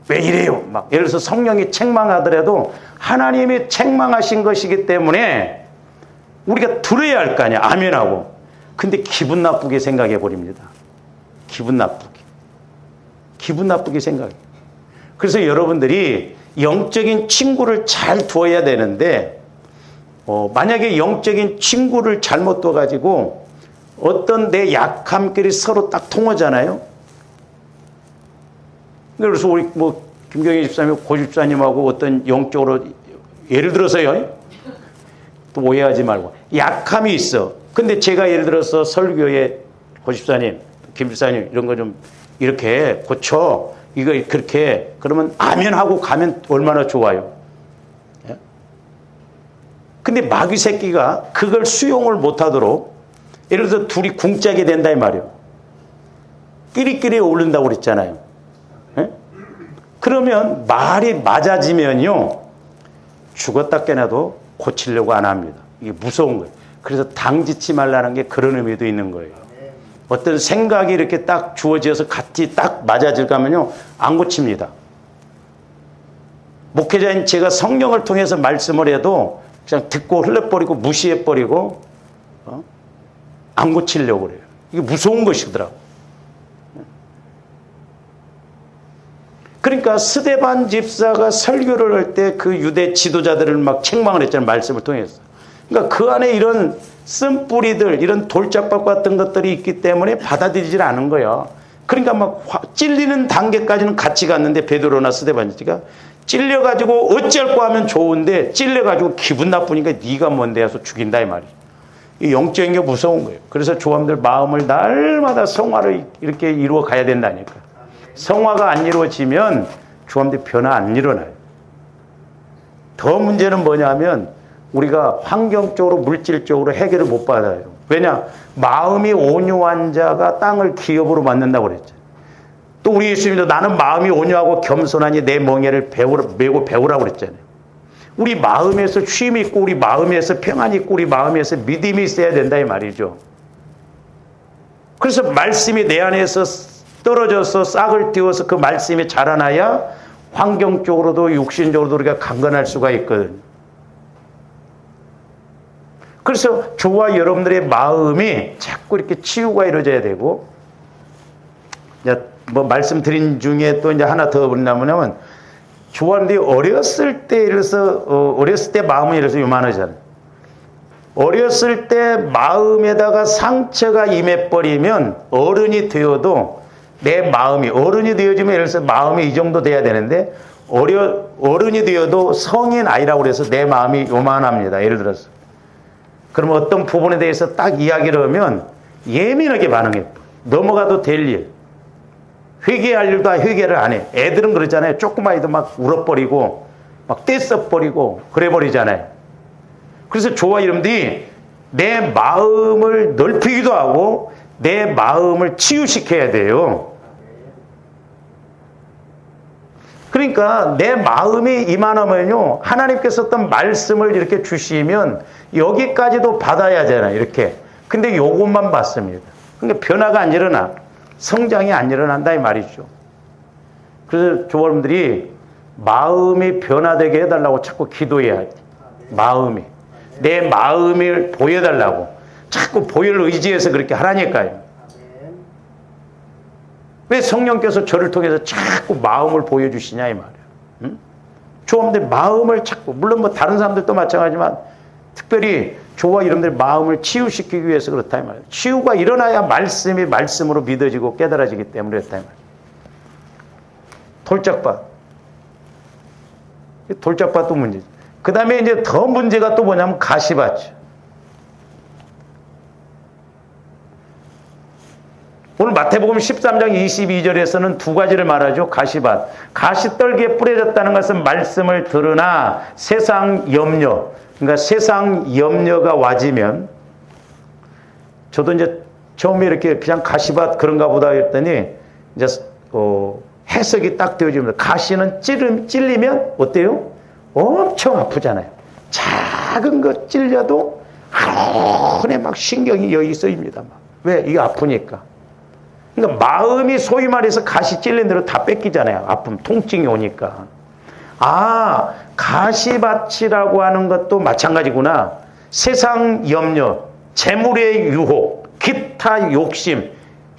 왜 이래요? 막 예를 들어서 성령이 책망하더라도 하나님이 책망하신 것이기 때문에 우리가 들어야 할 거 아니야. 아멘하고. 근데 기분 나쁘게 생각해 버립니다. 기분 나쁘게 생각해. 그래서 여러분들이 영적인 친구를 잘 두어야 되는데 만약에 영적인 친구를 잘못 둬가지고 어떤 내 약함끼리 서로 딱 통하잖아요. 그래서 우리 뭐 김경희 집사님, 고 집사님하고 어떤 영적으로 예를 들어서요. 또 오해하지 말고 약함이 있어. 근데 제가 예를 들어서 설교에 고 집사님, 김 집사님 이런 거 좀 이렇게 고쳐. 이거 그렇게 그러면 아멘 하고 가면 얼마나 좋아요. 예? 근데 마귀 새끼가 그걸 수용을 못하도록 예를 들어서 둘이 궁짝이 된다 이 말이에요. 끼리끼리 오른다고 그랬잖아요. 예? 그러면 말이 맞아지면요. 죽었다 깨나도 고치려고 안 합니다. 이게 무서운 거예요. 그래서 당짓지 말라는 게 그런 의미도 있는 거예요. 어떤 생각이 이렇게 딱 주어져서 같이 딱 맞아질까면요. 안 고칩니다. 목회자인 제가 성령을 통해서 말씀을 해도 그냥 듣고 흘려버리고 무시해버리고 안 고치려고 그래요. 이게 무서운 것이더라고. 그러니까 스데반 집사가 설교를 할 때 그 유대 지도자들을 막 책망을 했잖아요. 말씀을 통해서. 그러니까 그 안에 이런 쓴뿌리들, 이런 돌짝밥 같은 것들이 있기 때문에 받아들이질 않은 거예요. 그러니까 막 찔리는 단계까지는 같이 갔는데 베드로나 스데반 집사가 찔려가지고 어쩔 거 하면 좋은데 찔려가지고 기분 나쁘니까 네가 뭔데 해서 죽인다 이 말이에요. 이 영적인 게 무서운 거예요. 그래서 조함들 마음을 날마다 성화를 이렇게 이루어 가야 된다니까. 성화가 안 이루어지면 조함들 변화 안 일어나요. 더 문제는 뭐냐면 우리가 환경적으로 물질적으로 해결을 못 받아요. 왜냐? 마음이 온유한 자가 땅을 기업으로 만든다고 그랬죠. 또 우리 예수님도 나는 마음이 온유하고 겸손하니 내 멍에를 메고 배우라고 그랬잖아요. 우리 마음에서 쉼이 있고 우리 마음에서 평안이 있고 우리 마음에서 믿음이 있어야 된다 이 말이죠. 그래서 말씀이 내 안에서 떨어져서 싹을 틔워서 그 말씀이 자라나야 환경적으로도 육신적으로도 우리가 강건할 수가 있거든요. 그래서 저와 여러분들의 마음이 자꾸 이렇게 치유가 이루어져야 되고, 뭐 말씀드린 중에 또 이제 하나 더 뭐냐면, 저와들이 어렸을 때 이래서 어렸을 때 마음이 이래서 요만하잖아요. 어렸을 때 마음에다가 상처가 임해버리면 어른이 되어도 내 마음이 어른이 되어지면 예를 들어서 마음이 이 정도 돼야 되는데 어른이 되어도 성인 아이라고 그래서 내 마음이 요만합니다. 예를 들어서. 그러면 어떤 부분에 대해서 딱 이야기를 하면 예민하게 반응해. 넘어가도 될 일. 회개할 일도 회개를 안 해. 애들은 그러잖아요. 조그만 애도 막 울어버리고 막 떼써버리고 그래버리잖아요. 그래서 저와 여러분들이 내 마음을 넓히기도 하고 내 마음을 치유시켜야 돼요. 그러니까 내 마음이 이만하면요, 하나님께서 어떤 말씀을 이렇게 주시면 여기까지도 받아야 되잖아요. 이렇게. 근데 요것만 받습니다. 그러니까 변화가 안 일어나. 성장이 안 일어난다 이 말이죠. 그래서 여러분들이 마음이 변화되게 해달라고 자꾸 기도해야 돼. 마음이. 내 마음을 보여달라고. 자꾸 보혈 의지해서 그렇게 하라니까요. 왜 성령께서 저를 통해서 자꾸 마음을 보여주시냐 이 말이에요. 응? 저분들 마음을 자꾸, 물론 뭐 다른 사람들도 마찬가지지만 특별히 저와 여러분들 마음을 치유시키기 위해서 그렇다 이 말이에요. 치유가 일어나야 말씀이 말씀으로 믿어지고 깨달아지기 때문에 그렇다 이 말이에요. 돌짝밭. 돌짝밭도 문제죠. 그 다음에 이제 더 문제가 또 뭐냐면 가시밭이죠. 오늘 마태복음 13장 22절에서는 두 가지를 말하죠. 가시밭. 가시떨기에 뿌려졌다는 것은 말씀을 들으나 세상 염려, 그러니까 세상 염려가 와지면, 저도 이제 처음에 이렇게 그냥 가시밭 그런가 보다 했더니 이제 해석이 딱 되어집니다. 가시는 찔리면 어때요? 엄청 아프잖아요. 작은 거 찔려도 한해 막 신경이 여기 쓰입니다. 막. 왜? 이게 아프니까. 그러니까 마음이 소위 말해서 가시 찔린 대로 다 뺏기잖아요. 아픔, 통증이 오니까. 아, 가시밭이라고 하는 것도 마찬가지구나. 세상 염려, 재물의 유혹, 기타 욕심,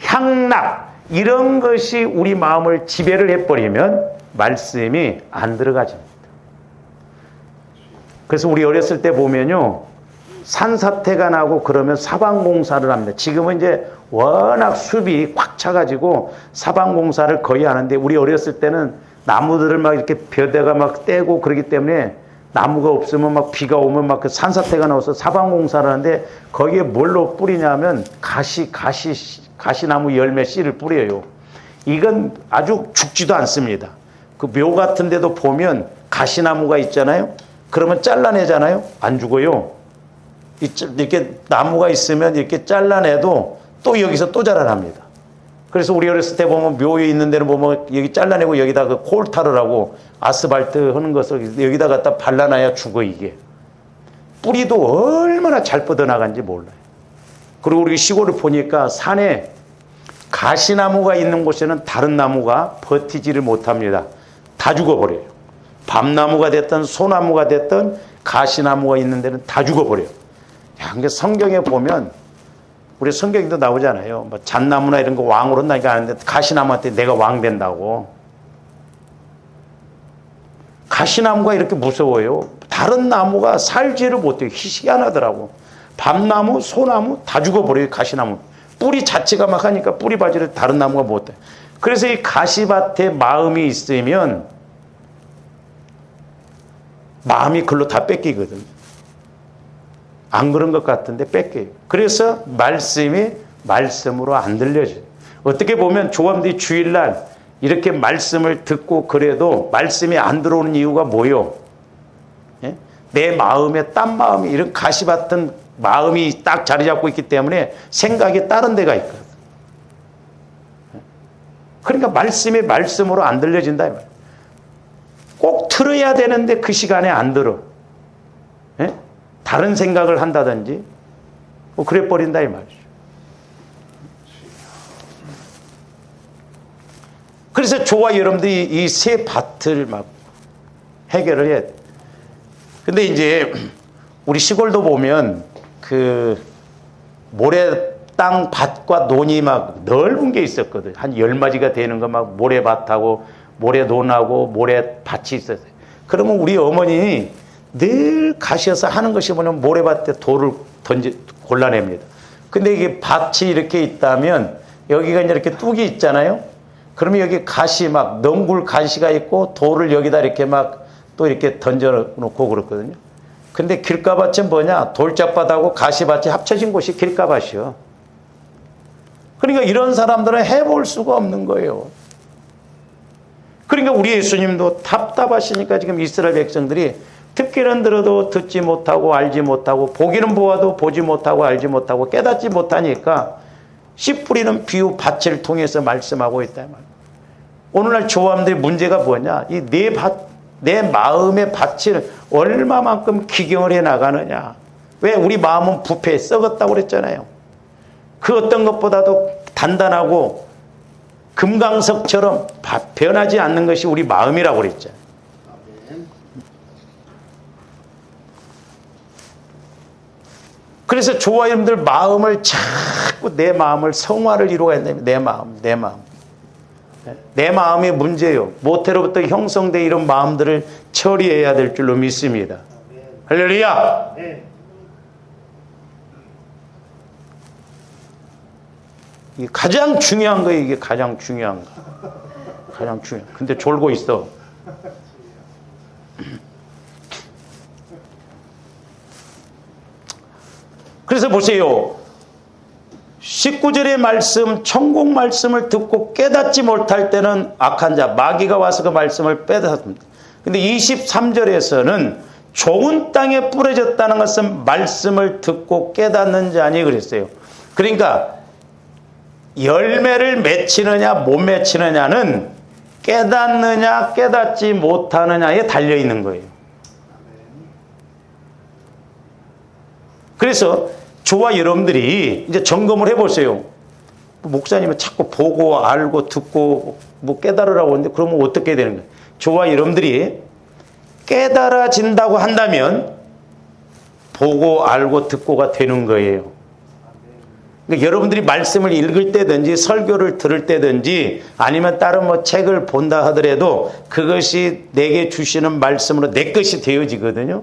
향락, 이런 것이 우리 마음을 지배를 해버리면 말씀이 안 들어가집니다. 그래서 우리 어렸을 때 보면요, 산사태가 나고 그러면 사방공사를 합니다. 지금은 이제 워낙 숲이 꽉 차가지고 사방공사를 거의 하는데, 우리 어렸을 때는 나무들을 막 이렇게 벼대가 막 떼고 그러기 때문에 나무가 없으면 막 비가 오면 막 그 산사태가 나와서 사방공사를 하는데, 거기에 뭘로 뿌리냐면 가시나무 열매 씨를 뿌려요. 이건 아주 죽지도 않습니다. 그 묘 같은 데도 보면 가시나무가 있잖아요. 그러면 잘라내잖아요. 안 죽어요. 이렇게 나무가 있으면 이렇게 잘라내도 또 여기서 또 자라납니다. 그래서 우리 어렸을 때 보면 묘에 있는 데는 보면 여기 잘라내고 여기다 그 콜타를 하고 아스팔트 하는 것을 여기다 갖다 발라놔야 죽어 이게. 뿌리도 얼마나 잘 뻗어나간지 몰라요. 그리고 우리 시골을 보니까 산에 가시나무가 있는 곳에는 다른 나무가 버티지를 못합니다. 다 죽어버려요. 밤나무가 됐든 소나무가 됐든 가시나무가 있는 데는 다 죽어버려요. 야, 근데 성경에 보면 우리 성경에도 나오잖아요. 뭐 잣나무나 이런 거 왕으로 나니까 하는데 가시나무한테 내가 왕 된다고. 가시나무가 이렇게 무서워요. 다른 나무가 살지를 못해요. 희한하더라고. 밤나무, 소나무 다 죽어버려요. 가시나무. 뿌리 자체가 막 하니까 뿌리 바지를 다른 나무가 못해. 그래서 이 가시밭에 마음이 있으면 마음이 글로 다 뺏기거든요. 안 그런 것 같은데 뺏겨요. 그래서 말씀이 말씀으로 안 들려져요. 어떻게 보면 조합들이 주일날 이렇게 말씀을 듣고 그래도 말씀이 안 들어오는 이유가 뭐요? 예? 내 마음에 딴 마음이 이런 가시 같은 마음이 딱 자리 잡고 있기 때문에 생각이 다른 데가 있거든. 그러니까 말씀이 말씀으로 안 들려진다 이 말이야. 꼭 들어야 되는데 그 시간에 안 들어. 예? 다른 생각을 한다든지 뭐 그래 버린다 이 말이죠. 그래서 저와 여러분들이 이 세 밭을 막 해결을 해야 돼. 근데 이제 우리 시골도 보면 그 모래 땅 밭과 논이 막 넓은 게 있었거든. 한 10마디가 되는 거 막 모래밭하고 모래논하고 모래밭이 있었어요. 그러면 우리 어머니 늘 가셔서 하는 것이 뭐냐면 모래밭에 돌을 골라냅니다. 근데 이게 밭이 이렇게 있다면 여기가 이제 이렇게 뚝이 있잖아요. 그러면 여기 가시 막 넝굴 가시가 있고 돌을 여기다 이렇게 막 또 이렇게 던져 놓고 그렇거든요. 근데 길가밭은 뭐냐? 돌짝밭하고 가시밭이 합쳐진 곳이 길가밭이요. 그러니까 이런 사람들은 해볼 수가 없는 거예요. 그러니까 우리 예수님도 답답하시니까 지금 이스라엘 백성들이 듣기는 들어도 듣지 못하고 알지 못하고 보기는 보아도 보지 못하고 알지 못하고 깨닫지 못하니까 씨 뿌리는 비유 밭을 통해서 말씀하고 있다 말이에요. 오늘날 조함들의 문제가 뭐냐? 이 내 마음의 밭을 얼마만큼 기경을 해 나가느냐? 왜 우리 마음은 부패 썩었다고 그랬잖아요. 그 어떤 것보다도 단단하고 금강석처럼 변하지 않는 것이 우리 마음이라고 그랬잖아요. 그래서 저와 여러분들 마음을 자꾸 내 마음을 성화를 이루어야 됩니다. 내 마음. 내 마음이 문제요. 모태로부터 형성된 이런 마음들을 처리해야 될 줄로 믿습니다. 할렐루야. 이게 가장 중요한 거예요. 이게 가장 중요한 거. 가장 중요한. 근데 졸고 있어. 그래서 보세요. 19절의 말씀, 천국 말씀을 듣고 깨닫지 못할 때는 악한 자, 마귀가 와서 그 말씀을 빼앗습니다. 근데 23절에서는 좋은 땅에 뿌려졌다는 것은 말씀을 듣고 깨닫는 자니 그랬어요. 그러니까 열매를 맺히느냐 못 맺히느냐는 깨닫느냐 깨닫지 못하느냐에 달려있는 거예요. 그래서 저와 여러분들이 이제 점검을 해보세요. 목사님은 자꾸 보고 알고 듣고 뭐 깨달으라고 하는데 그러면 어떻게 되는 거예요? 저와 여러분들이 깨달아진다고 한다면 보고 알고 듣고가 되는 거예요. 그러니까 여러분들이 말씀을 읽을 때든지 설교를 들을 때든지 아니면 다른 뭐 책을 본다 하더라도 그것이 내게 주시는 말씀으로 내 것이 되어지거든요.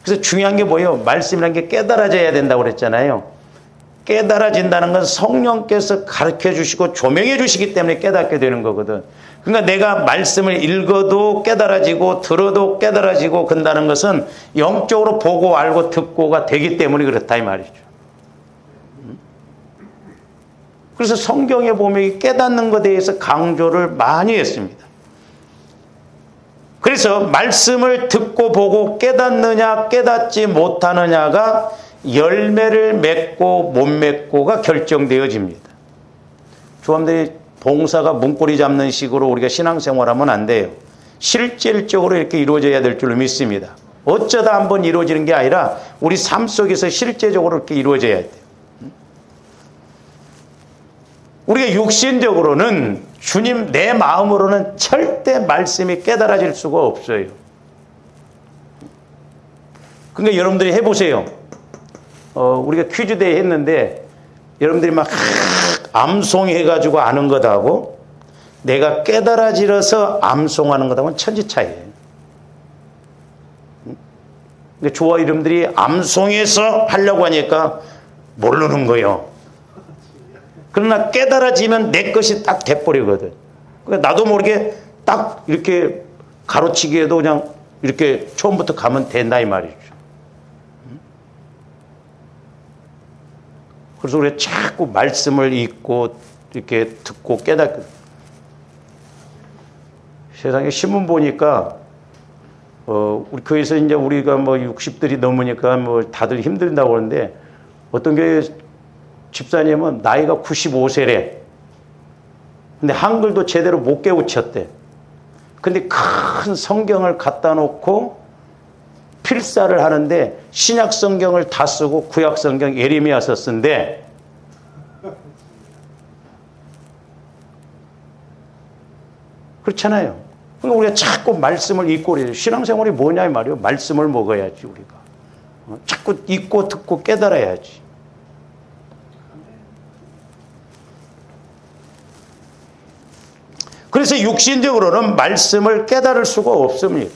그래서 중요한 게 뭐예요? 말씀이라는 게 깨달아져야 된다고 그랬잖아요. 깨달아진다는 건 성령께서 가르쳐 주시고 조명해 주시기 때문에 깨닫게 되는 거거든. 그러니까 내가 말씀을 읽어도 깨달아지고 들어도 깨달아지고 그런다는 것은 영적으로 보고 알고 듣고가 되기 때문에 그렇다 이 말이죠. 그래서 성경에 보면 깨닫는 것에 대해서 강조를 많이 했습니다. 그래서 말씀을 듣고 보고 깨닫느냐 깨닫지 못하느냐가 열매를 맺고 못 맺고가 결정되어집니다. 조함들이 봉사가 문고리 잡는 식으로 우리가 신앙생활하면 안 돼요. 실질적으로 이렇게 이루어져야 될 줄로 믿습니다. 어쩌다 한번 이루어지는 게 아니라 우리 삶 속에서 실제적으로 이렇게 이루어져야 돼요. 우리가 육신적으로는 주님 내 마음으로는 절대 말씀이 깨달아질 수가 없어요. 그러니까 여러분들이 해보세요. 우리가 퀴즈 대회 했는데 여러분들이 막 암송해가지고 아는 것하고 내가 깨달아지려서 암송하는 것하고는 천지 차이예요. 저와 여러분들이 암송해서 하려고 하니까 모르는 거예요. 그러나 깨달아지면 내 것이 딱 돼버리거든. 그러니까 나도 모르게 딱 이렇게 가로치기에도 그냥 이렇게 처음부터 가면 된다 이 말이죠. 그래서 우리가 자꾸 말씀을 읽고 이렇게 듣고 깨닫고, 세상에 신문 보니까 우리 교회에서 이제 우리가 뭐 60들이 넘으니까 뭐 다들 힘든다고 그러는데 어떤 교회 집사님은 나이가 95세래. 근데 한글도 제대로 못 깨우쳤대. 근데 큰 성경을 갖다 놓고 필사를 하는데 신약 성경을 다 쓰고 구약 성경 예레미야서 쓴대. 그렇잖아요. 그러니까 우리가 자꾸 말씀을 읽고 그래요. 신앙생활이 뭐냐 이 말이에요. 말씀을 먹어야지 우리가. 자꾸 읽고 듣고 깨달아야지. 그래서 육신적으로는 말씀을 깨달을 수가 없습니다.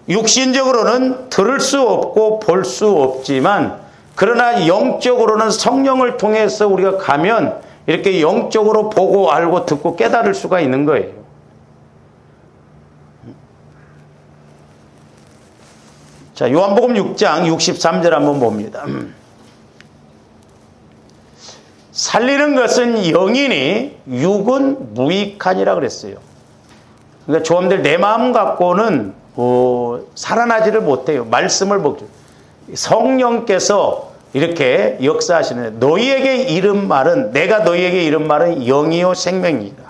육신적으로는 들을 수 없고 볼 수 없지만 그러나 영적으로는 성령을 통해서 우리가 가면 이렇게 영적으로 보고 알고 듣고 깨달을 수가 있는 거예요. 자, 요한복음 6장 63절 한번 봅니다. 살리는 것은 영이니 육은 무익하니라 그랬어요. 그러니까 조함들 내 마음 갖고는 살아나지를 못해요. 말씀을 먹죠. 성령께서 이렇게 역사하시는, 너희에게 이른 말은, 내가 너희에게 이른 말은 영이요 생명이다.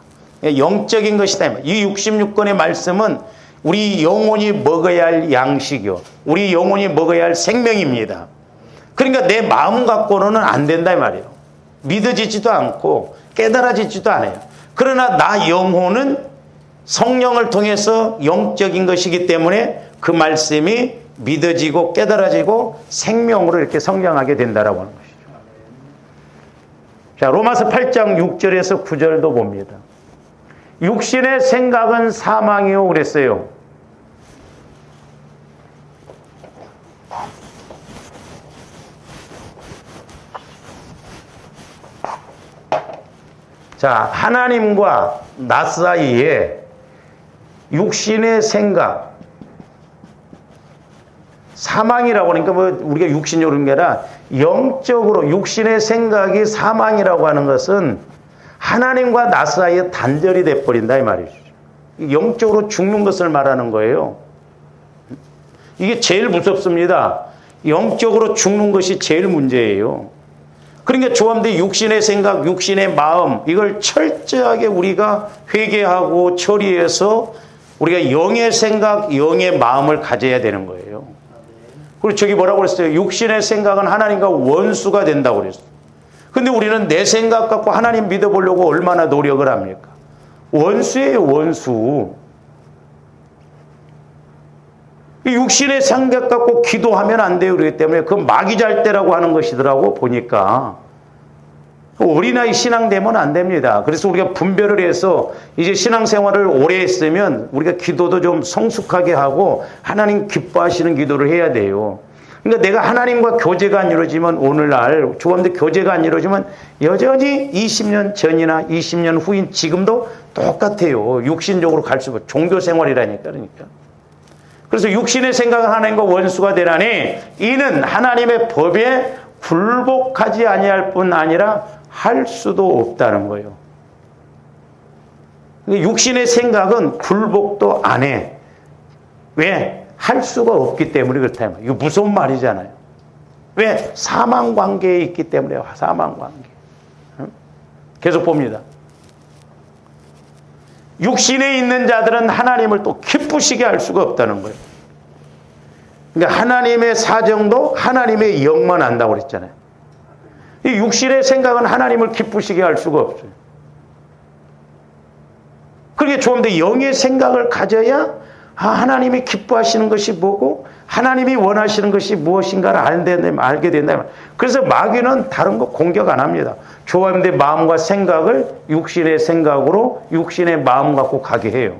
영적인 것이다. 이 66권의 말씀은 우리 영혼이 먹어야 할 양식이요, 우리 영혼이 먹어야 할 생명입니다. 그러니까 내 마음 갖고는 안 된다 이 말이에요. 믿어지지도 않고 깨달아지지도 않아요. 그러나 나 영혼은 성령을 통해서 영적인 것이기 때문에 그 말씀이 믿어지고 깨달아지고 생명으로 이렇게 성장하게 된다라고 하는 것이죠. 자, 로마서 8장 6절에서 9절도 봅니다. 육신의 생각은 사망이요 그랬어요. 자, 하나님과 나 사이에 육신의 생각, 사망이라고 하니까 뭐 우리가 육신이 오는 게 아니라 영적으로 육신의 생각이 사망이라고 하는 것은 하나님과 나 사이에 단절이 돼버린다 이 말이죠. 영적으로 죽는 것을 말하는 거예요. 이게 제일 무섭습니다. 영적으로 죽는 것이 제일 문제예요. 그러니까 조함들 육신의 생각, 육신의 마음, 이걸 철저하게 우리가 회개하고 처리해서 우리가 영의 생각, 영의 마음을 가져야 되는 거예요. 그리고 저기 뭐라고 그랬어요? 육신의 생각은 하나님과 원수가 된다고 그랬어요. 근데 우리는 내 생각 갖고 하나님 믿어보려고 얼마나 노력을 합니까? 원수예요, 원수. 이 육신의 생각 갖고 기도하면 안 돼요. 그렇기 때문에 그 마귀 잘 때라고 하는 것이더라고 보니까. 어린아이 신앙 되면 안 됩니다. 그래서 우리가 분별을 해서 이제 신앙생활을 오래 했으면 우리가 기도도 좀 성숙하게 하고 하나님 기뻐하시는 기도를 해야 돼요. 그러니까 내가 하나님과 교제가 안 이루어지면 오늘날 조금도 교제가 안 이루어지면 여전히 20년 전이나 20년 후인 지금도 똑같아요. 육신적으로 갈 수 없고 종교생활이라니까. 그러니까. 그래서 육신의 생각은 하나님과 원수가 되라니 이는 하나님의 법에 굴복하지 아니할 뿐 아니라 할 수도 없다는 거예요. 육신의 생각은 굴복도 안 해. 왜? 할 수가 없기 때문에 그렇다. 이거 무서운 말이잖아요. 왜? 사망관계에 있기 때문에. 사망관계. 계속 봅니다. 육신에 있는 자들은 하나님을 또 기쁘시게 할 수가 없다는 거예요. 그러니까 하나님의 사정도 하나님의 영만 안다고 그랬잖아요. 이 육신의 생각은 하나님을 기쁘시게 할 수가 없어요. 그러니까 좀 더 영의 생각을 가져야 하나님이 기뻐하시는 것이 뭐고 하나님이 원하시는 것이 무엇인가를 알게 된다. 그래서 마귀는 다른 거 공격 안 합니다. 조합의 마음과 생각을 육신의 생각으로 육신의 마음 갖고 가게 해요.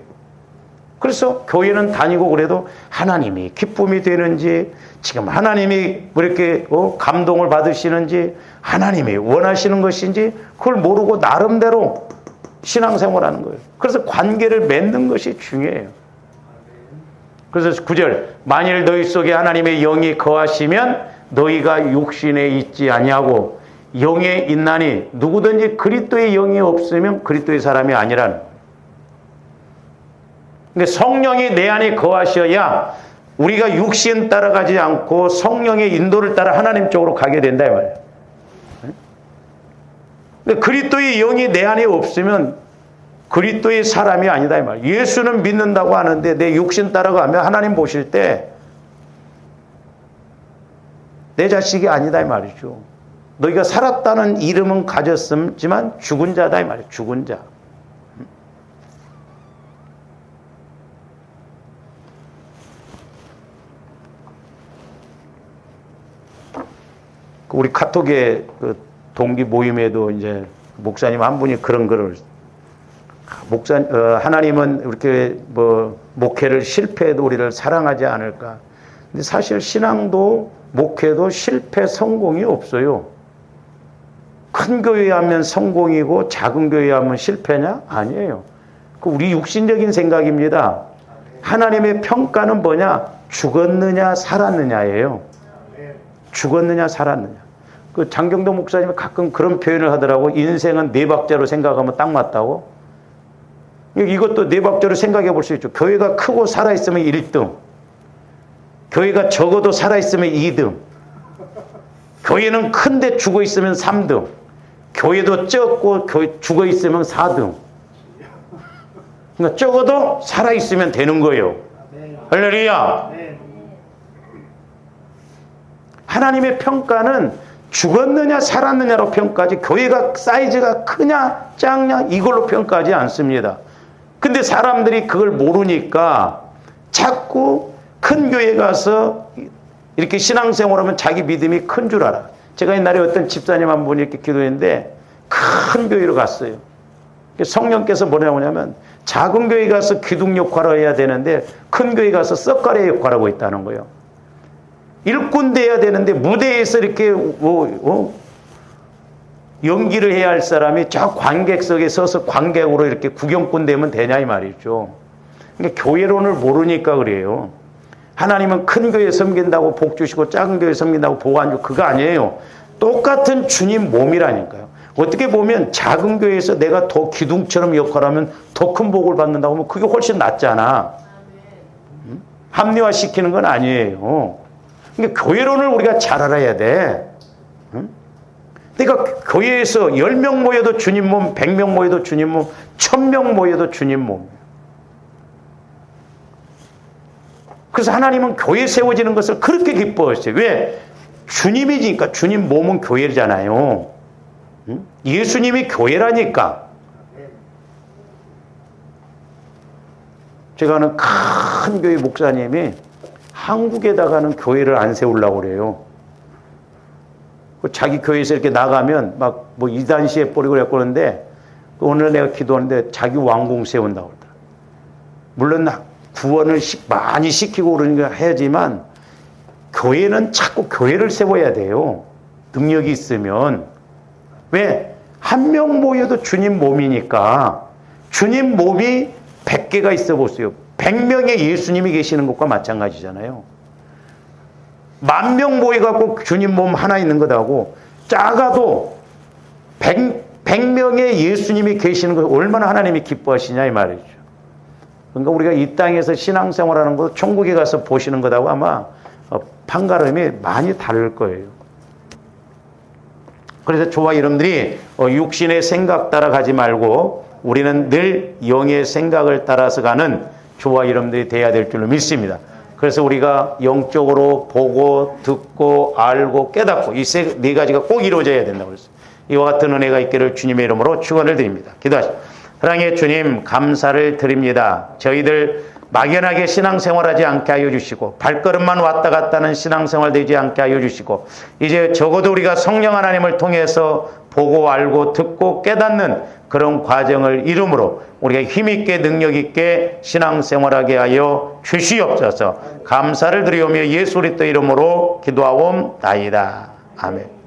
그래서 교회는 다니고 그래도 하나님이 기쁨이 되는지, 지금 하나님이 이렇게 감동을 받으시는지, 하나님이 원하시는 것인지 그걸 모르고 나름대로 신앙생활하는 거예요. 그래서 관계를 맺는 것이 중요해요. 그래서 9절, 만일 너희 속에 하나님의 영이 거하시면 너희가 육신에 있지 아니하고 영에 있나니, 누구든지 그리스도의 영이 없으면 그리스도의 사람이 아니라는 거예요. 그러니까 성령이 내 안에 거하셔야 우리가 육신 따라가지 않고 성령의 인도를 따라 하나님 쪽으로 가게 된다 이 말이에요. 그러니까 그리스도의 영이 내 안에 없으면 그리스도의 사람이 아니다 이 말이에요. 예수는 믿는다고 하는데 내 육신 따라가면 하나님 보실 때 내 자식이 아니다 이 말이죠. 너희가 살았다는 이름은 가졌지만 죽은 자다 이 말이에요. 죽은 자. 우리 카톡의 그 동기 모임에도 이제 목사님 한 분이 그런 글을, 하나님은 이렇게 목회를 실패해도 우리를 사랑하지 않을까. 근데 사실 신앙도 목회도 실패 성공이 없어요. 큰 교회 하면 성공이고 작은 교회 하면 실패냐? 아니에요. 그 우리 육신적인 생각입니다. 하나님의 평가는 뭐냐? 죽었느냐 살았느냐예요. 죽었느냐 살았느냐. 그 장경도 목사님이 가끔 그런 표현을 하더라고. 인생은 네 박자로 생각하면 딱 맞다고. 이것도 네 박자로 생각해 볼 수 있죠. 교회가 크고 살아있으면 1등, 교회가 적어도 살아있으면 2등, 교회는 큰데 죽어있으면 3등, 교회도 적고 죽어있으면 4등. 그러니까 적어도 살아있으면 되는 거예요. 할렐루야. 하나님의 평가는 죽었느냐 살았느냐로 평가하지, 교회가 사이즈가 크냐 작냐 이걸로 평가하지 않습니다. 근데 사람들이 그걸 모르니까 자꾸 큰 교회 가서 이렇게 신앙생활하면 자기 믿음이 큰 줄 알아. 제가 옛날에 어떤 집사님 한 분이 이렇게 기도했는데 큰 교회로 갔어요. 성령께서 뭐냐면 작은 교회 가서 기둥 역할을 해야 되는데 큰 교회 가서 썩가래 역할을 하고 있다는 거예요. 일꾼 돼야 되는데 무대에서 이렇게 연기를 해야 할 사람이 저 관객석에 서서 관객으로 이렇게 구경꾼 되면 되냐 이 말이죠. 그러니까 교회론을 모르니까 그래요. 하나님은 큰 교회 섬긴다고 복 주시고 작은 교회 섬긴다고 복 안 주고 그거 아니에요. 똑같은 주님 몸이라니까요. 어떻게 보면 작은 교회에서 내가 더 기둥처럼 역할하면 더 큰 복을 받는다고 하면 그게 훨씬 낫잖아. 합리화시키는 건 아니에요. 그러니까 교회론을 우리가 잘 알아야 돼. 그러니까 교회에서 10명 모여도 주님 몸, 100명 모여도 주님 몸, 1000명 모여도 주님 몸. 그래서 하나님은 교회 세워지는 것을 그렇게 기뻐하셨어요. 왜? 주님이니까. 주님 몸은 교회잖아요. 예수님이 교회라니까. 제가 아는 큰 교회 목사님이 한국에다가는 교회를 안 세우려고 그래요. 자기 교회에서 이렇게 나가면 막 이단시에 뿌리고 그랬는데 오늘 내가 기도하는데 자기 왕궁 세운다고 그러더라. 물론 구원을 많이 시키고 그러는 거 해야지만 교회는 자꾸 교회를 세워야 돼요. 능력이 있으면. 왜? 한 명 모여도 주님 몸이니까. 주님 몸이 100개가 있어 보세요. 100명의 예수님이 계시는 것과 마찬가지잖아요. 10,000명 모여갖고 주님 몸 하나 있는 것하고 작아도 100명의 예수님이 계시는 것 얼마나 하나님이 기뻐하시냐 이 말이죠. 그러니까 우리가 이 땅에서 신앙생활하는 것 천국에 가서 보시는 것하고 아마 판가름이 많이 다를 거예요. 그래서 저와 여러분들이 육신의 생각 따라 가지 말고 우리는 늘 영의 생각을 따라서 가는 저와 여러분들이 돼야 될 줄로 믿습니다. 그래서 우리가 영적으로 보고 듣고 알고 깨닫고 이 네 가지가 꼭 이루어져야 된다고 그랬어요. 이와 같은 은혜가 있기를 주님의 이름으로 축원을 드립니다. 기도하시죠. 사랑의 주님 감사를 드립니다. 저희들 막연하게 신앙생활하지 않게 하여 주시고 발걸음만 왔다 갔다 하는 신앙생활 되지 않게 하여 주시고 이제 적어도 우리가 성령 하나님을 통해서 보고 알고 듣고 깨닫는 그런 과정을 이루므로 우리가 힘있게 능력있게 신앙생활하게 하여 주시옵소서. 감사를 드리오며 예수 그리스도 이름으로 기도하옵나이다. 아멘.